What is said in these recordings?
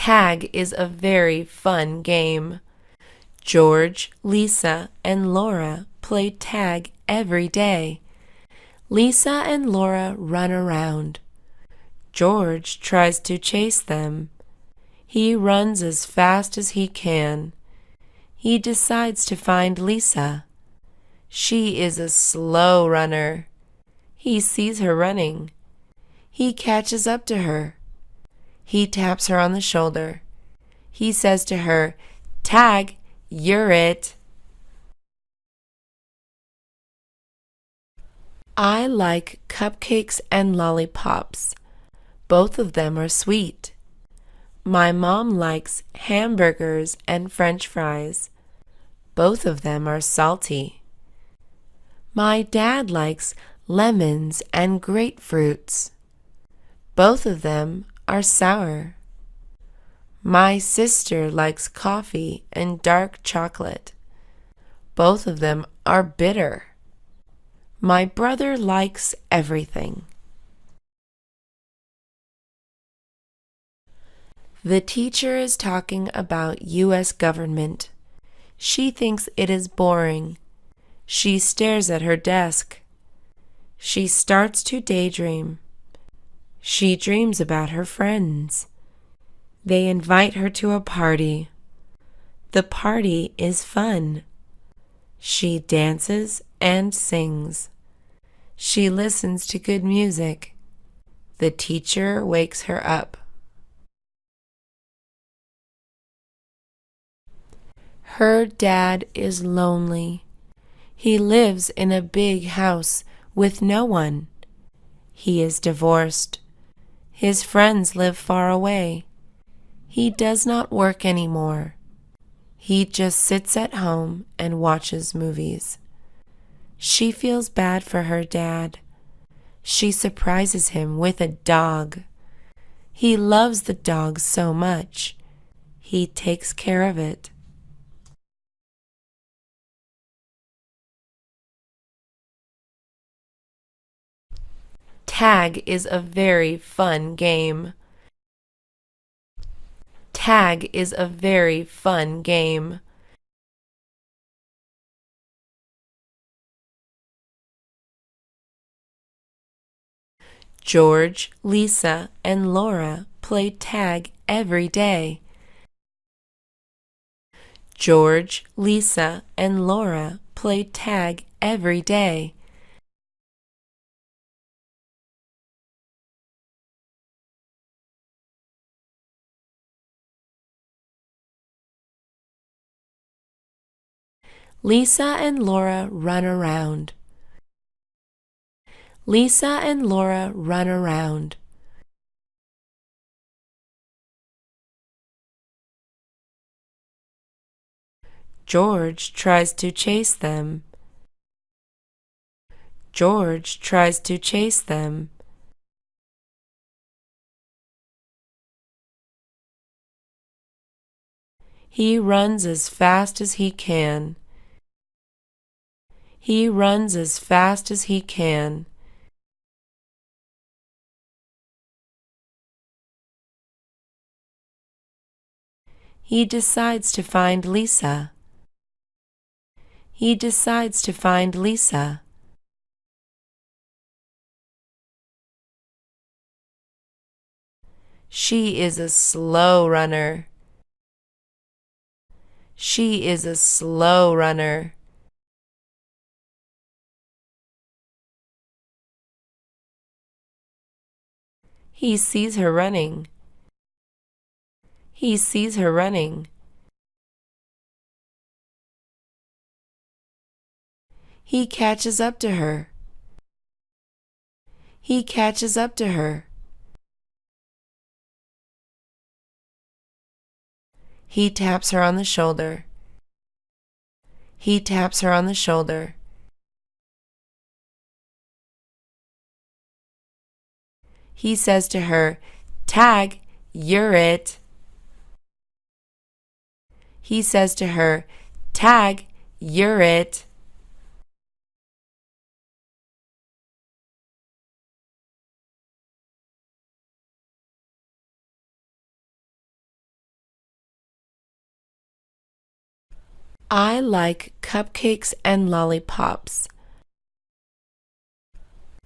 Tag is a very fun game. George, Lisa, and Laura play tag every day. Lisa and Laura run around. George tries to chase them. He runs as fast as he can. He decides to find Lisa. She is a slow runner. He sees her running. He catches up to her. He taps her on the shoulder. He says to her, "Tag, you're it." I like cupcakes and lollipops. Both of them are sweet. My mom likes hamburgers and French fries. Both of them are salty. My dad likes lemons and grapefruits. Both of them are sour. My sister likes coffee and dark chocolate. Both of them are bitter. My brother likes everything. The teacher is talking about U.S. government. She thinks it is boring. She stares at her desk. She starts to daydream. She dreams about her friends. They invite her to a party. The party is fun. She dances and sings. She listens to good music. The teacher wakes her up. Her dad is lonely. He lives in a big house with no one. He is divorced. His friends live far away. He does not work anymore. He just sits at home and watches movies. She feels bad for her dad. She surprises him with a dog. He loves the dog so much. He takes care of it. Tag is a very fun game. Tag is a very fun game. George, Lisa, and Laura play tag every day. George, Lisa, and Laura play tag every day. Lisa and Laura run around. Lisa and Laura run around. George tries to chase them. George tries to chase them. He runs as fast as he can. He runs as fast as he can. He decides to find Lisa. He decides to find Lisa. She is a slow runner. She is a slow runner. He sees her running. He sees her running. He catches up to her. He catches up to her. He taps her on the shoulder. He taps her on the shoulder. He says to her, "Tag, you're it." He says to her, "Tag, you're it." I like cupcakes and lollipops.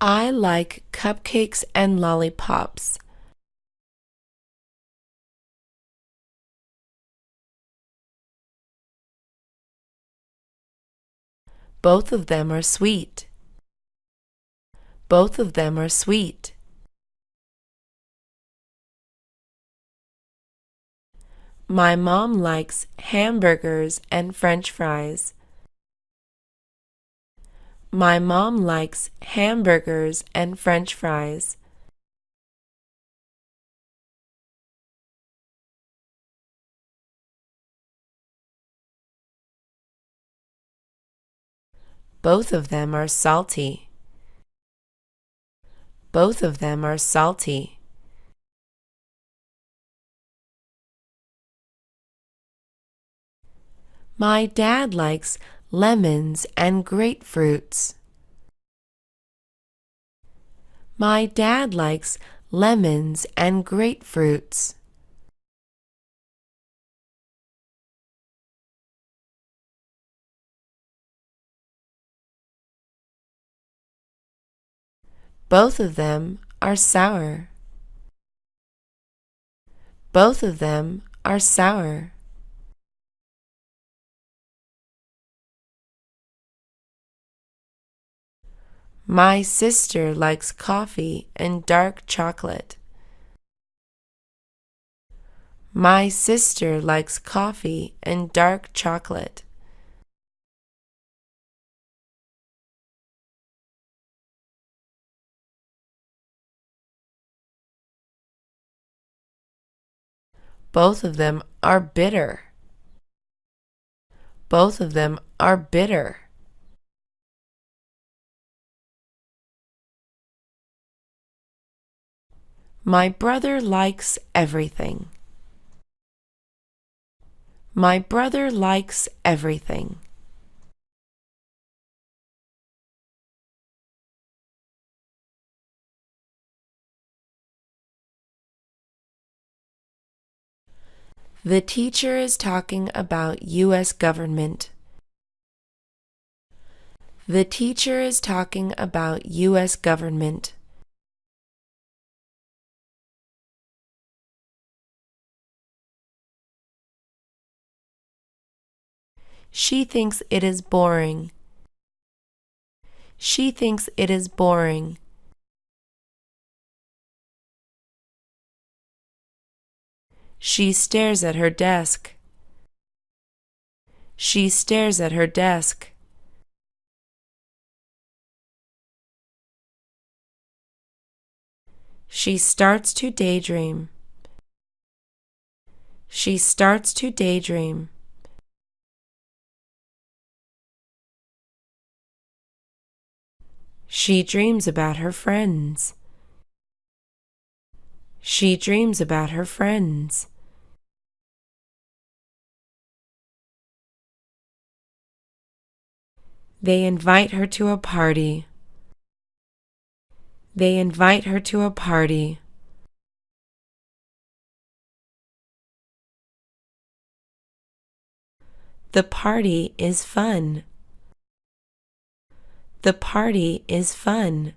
I like cupcakes and lollipops. Both of them are sweet. Both of them are sweet. My mom likes hamburgers and French fries. My mom likes hamburgers and French fries. Both of them are salty. Both of them are salty. My dad likes lemons and grapefruits. My dad likes lemons and grapefruits. Both of them are sour. Both of them are sour. My sister likes coffee and dark chocolate. My sister likes coffee and dark chocolate. Both of them are bitter. Both of them are bitter. My brother likes everything. My brother likes everything. The teacher is talking about U.S. government. The teacher is talking about U.S. government. She thinks it is boring. She thinks it is boring. She stares at her desk. She stares at her desk. She starts to daydream. She starts to daydream. She dreams about her friends. She dreams about her friends. They invite her to a party. They invite her to a party. The party is fun. The party is fun.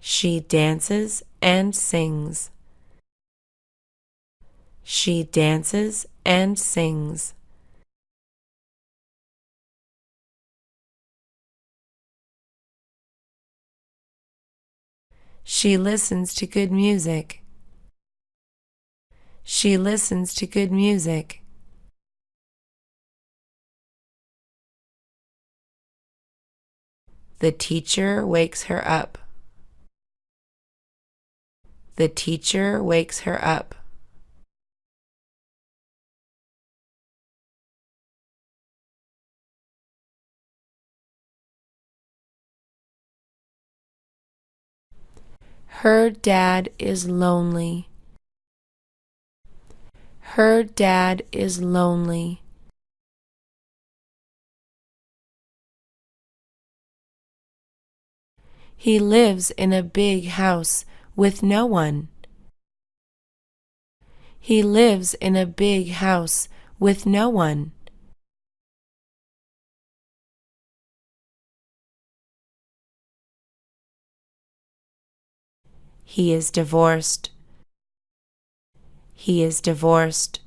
She dances and sings. She dances and sings. She listens to good music. She listens to good music. The teacher wakes her up. The teacher wakes her up. Her dad is lonely. Her dad is lonely. He lives in a big house with no one. He lives in a big house with no one. He is divorced. He is divorced.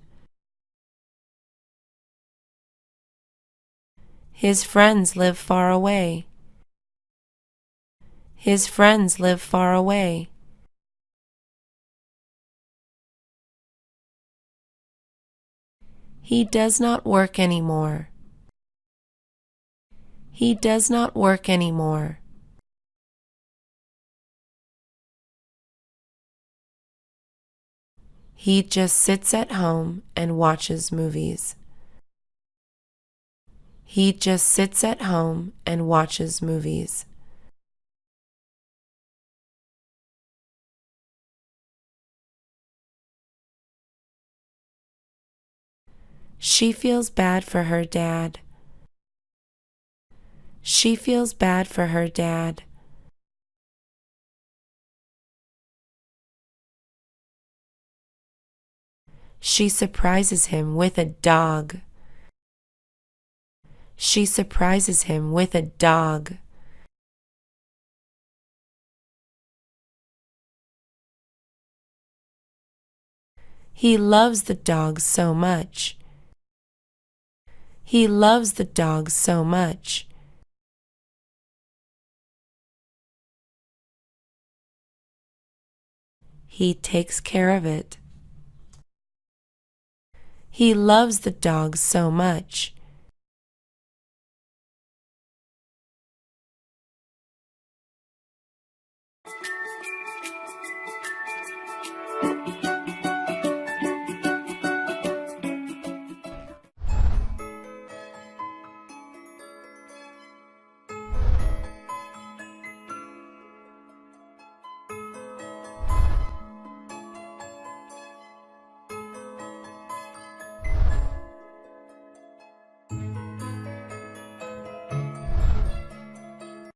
His friends live far away. His friends live far away. He does not work anymore. He does not work anymore. He just sits at home and watches movies. He just sits at home and watches movies. She feels bad for her dad. She feels bad for her dad. She surprises him with a dog. She surprises him with a dog. He loves the dog so much. He loves the dog so much. He takes care of it. He loves the dog so much.